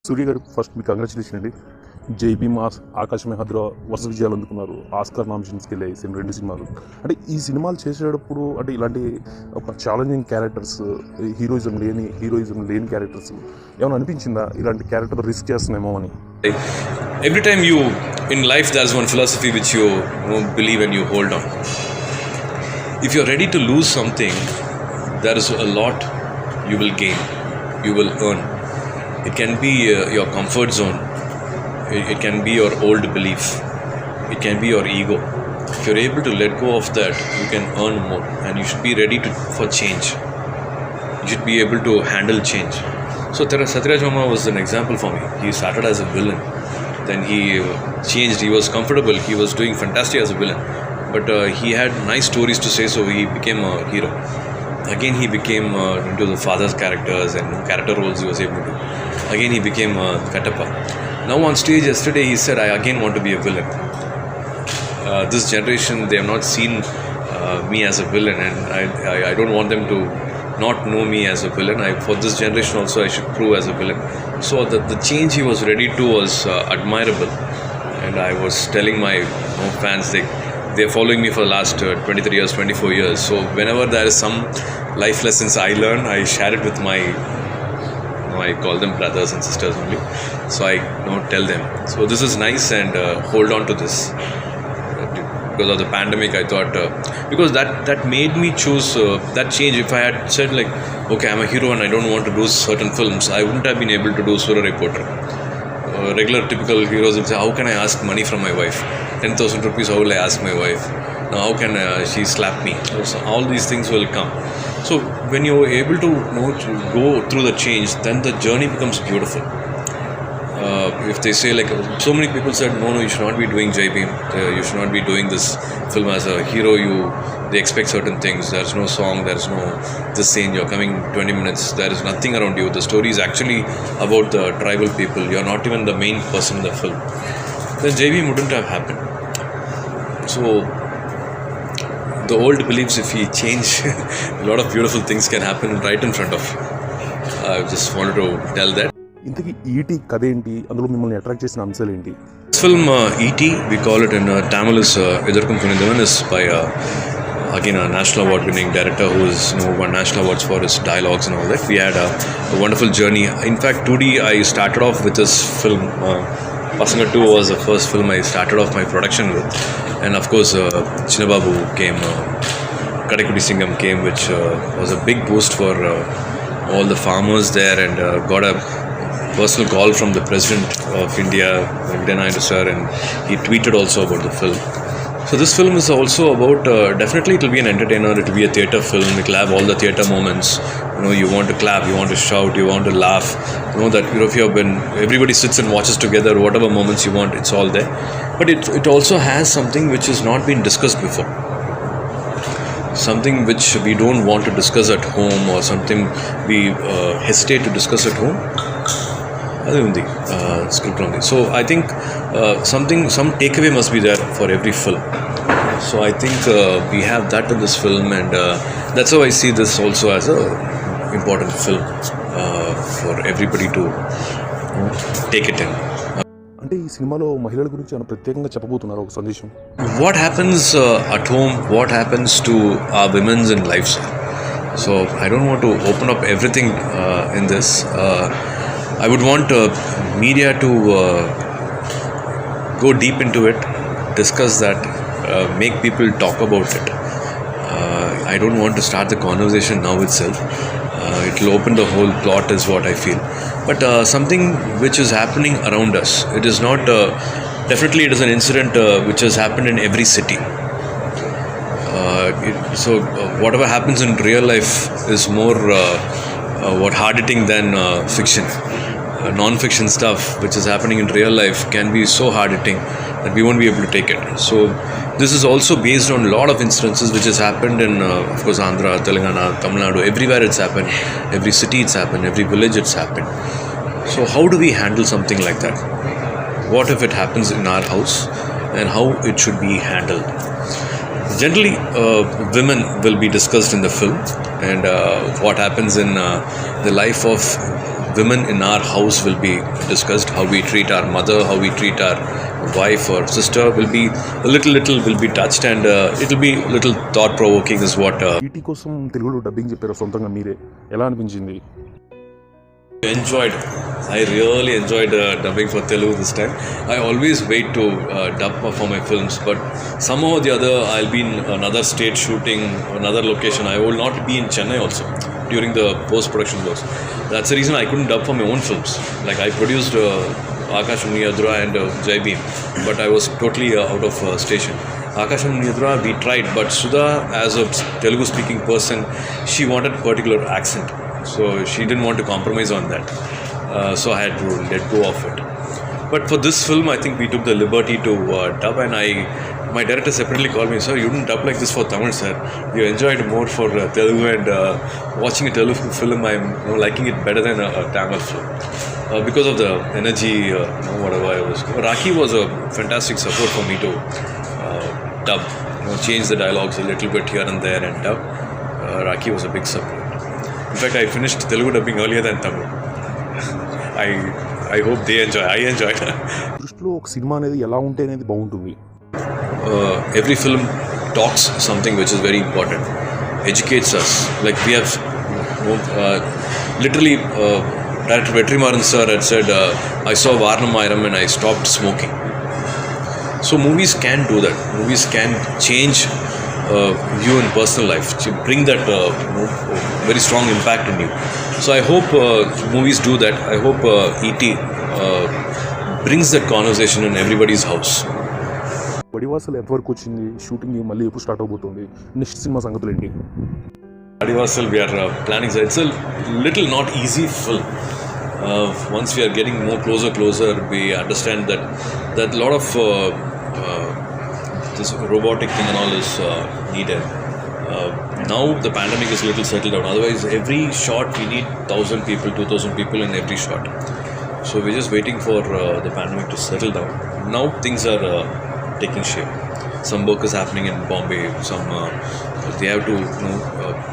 సూర్య గారు ఫస్ట్ మీకు కంగ్రాచులేషన్ అండి. జై భీమ్, ఆకాశమే హద్ర వరుస విజయాలు అందుకున్నారు. ఆస్కార్ నామినేషన్స్కి వెళ్ళాయి రెండు సినిమాలు. అంటే ఈ సినిమాలు చేసేటప్పుడు అంటే ఇలాంటి ఒక ఛాలెంజింగ్ క్యారెక్టర్స్, హీరోయిజం లేని క్యారెక్టర్స్ ఏమైనా అనిపించిందా? ఇలాంటి క్యారెక్టర్ రిస్క్ చేస్తున్నామో అని. Every time you in life there's one philosophy which you believe and you hold on. If you're ready to lose something, there is a lot you will gain, you will earn. It can be your comfort zone, it can be your old belief, it can be your ego. If you're able to let go of that, you can earn more, and you should be ready for change. You should be able to handle change. So Satyaraj Mama was an example for me. He started as a villain, then he changed. He was comfortable, he was doing fantastic as a villain, but he had nice stories to say, so he became a hero. Again he became into the father's characters and character roles he was able to do. Again he became Kattappa. Now on stage yesterday he said, I again want to be a villain. This generation, they have not seen me as a villain, and I don't want them to not know me as a villain. For this generation also I should prove as a villain. So the change he was ready to was admirable, and I was telling my fans, they're following me for the last 23 years, 24 years. So whenever there is some life lessons I learn, I share it with I call them brothers and sisters only. So I tell them. So this is nice, and hold on to this. Because of the pandemic, I thought, because that made me choose that change. If I had said like, okay, I'm a hero and I don't want to do certain films, I wouldn't have been able to do Suriya Reporter. Regular typical heroes will say, how can I ask money from my wife? 10,000 rupees, how will I ask my wife? Now how can she slap me? So all these things will come. So when you're able to go through the change, then the journey becomes beautiful. If they say like, so many people said, no, you should not be doing Jai Bhim, you should not be doing this film as a hero, they expect certain things, there's no song, there's no this scene, you're coming 20 minutes, there is nothing around you, the story is actually about the tribal people, you're not even the main person in the film, then Jai Bhim wouldn't have happened. So the old beliefs, if we change, a lot of beautiful things can happen right in front of you. I just wanted to tell that. ఇంతకీ ఈటీ కథ ఏంటి, అందులో మిమ్మల్ని attract చేసిన అంశాలు ఏంటి? This film E.T., we call it in Tamil, is Etharkkum Thunindhavan, is by again a national award winning director who has won national awards for his dialogues and all that. We had a wonderful journey. In fact, 2D I started off with this film. Pasanga 2 was the first film I started off my production with, and of course Cinemalu came, Kadakudi Singam came, which was a big boost for all the farmers there, and got a personal call from the President of India, Venkaiah Naidu sir, and he tweeted also about the film. So this film is also about, definitely it will be an entertainer, it will be a theatre film, it will have all the theatre moments. You want to clap, you want to shout, you want to laugh. That if you have been, everybody sits and watches together, whatever moments you want, it's all there. But it also has something which has not been discussed before. Something which we don't want to discuss at home, or something we hesitate to discuss at home. Script only. So I think some takeaway must be there for every film. So I think we have that in this film, and that's how I see this also as a important film for everybody to take it in. అంటే ఈ సినిమాలో మహిళల గురించి ఏమైనా ప్రత్యేకంగా చెప్పబోతున్నారు ఒక సందేశం? What happens at home, what happens to our women's in lifestyle. So I don't want to open up everything in this. I would want media to go deep into it, discuss that, make people talk about it. I don't want to start the conversation now itself. It will open the whole plot is what I feel. But something which is happening around us, it is not, definitely it is an incident which has happened in every city. So whatever happens in real life is more hard-hitting than fiction. Non-fiction stuff which is happening in real life can be so hard-hitting that we won't be able to take it. So this is also based on a lot of instances which has happened in, of course, Andhra, Telangana, Tamil Nadu, everywhere it's happened, every city it's happened, every village it's happened. So how do we handle something like that? What if it happens in our house, and how it should be handled? Generally, women will be discussed in the film, and what happens in the life of women in our house will be discussed. How we treat our mother, how we treat our wife or sister will be a little will be touched, and it will be a little thought provoking is what ఈటీ కోసం తెలుగులో dubbing చెప్పారు సొంతంగా మీరే, ఎలా అనిపించింది? enjoyed. I really enjoyed dubbing for Telugu this time. I always wait to dub for my films, but somehow or the other I'll be in another state shooting, another location. I will not be in Chennai also during the post-production works. That's the reason I couldn't dub for my own films. Like I produced Etharkkum Thunindhavan and Bhim, but I was totally out of station. Etharkkum Thunindhavan we tried, but Sudha, as a Telugu speaking person, she wanted particular accent. So she didn't want to compromise on that. So I had to let go of it. But for this film, I think we took the liberty to dub, and my director separately called me, "Sir, you didn't dub like this for Tamil, sir. You enjoyed more for Telugu, and watching a Telugu film, I'm liking it better than a Tamil film because of the energy, whatever I was." Raki was a fantastic support for me to dub, change the dialogues a little bit here and there, and dub. Raki was a big support. In fact, I finished Telugu dubbing earlier than Tamil. I hope they enjoy. I enjoyed. దృష్టిలో ఒక cinema అనేది ఎలా ఉంటే అనేది బాగుంటుంది? Every film talks something which is very important, educates us. Like we have literally Director Vetrimaran sir had said, I saw Varnamayiram and I stopped smoking. So movies can do that. Movies can change you in personal life, to bring that very strong impact in you. So I hope movies do that. I hope ET brings that conversation in everybody's house. Vaadivaasal ఎంతవరకు వచ్చింది? Shooting మళ్ళీ ఎప్పుడు start అవబోతుంది? Next cinema సంగతులు ఏంటి? Vaadivaasal, we are planning. It's a little not easy film. Once we are getting more closer, we understand that a lot of this robotic thing and all is needed. Now the pandemic is a little settled down. Otherwise, every shot we need 1,000 people, 2,000 people in every shot. So we're just waiting for the pandemic to settle down. Now things are taking shape. Some work is happening in Bombay. Some they have to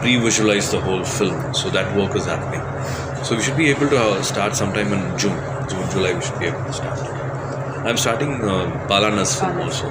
pre-visualize the whole film. So that work is happening. So we should be able to start sometime in June, July. We should be able to start. I'm starting Balana's film also.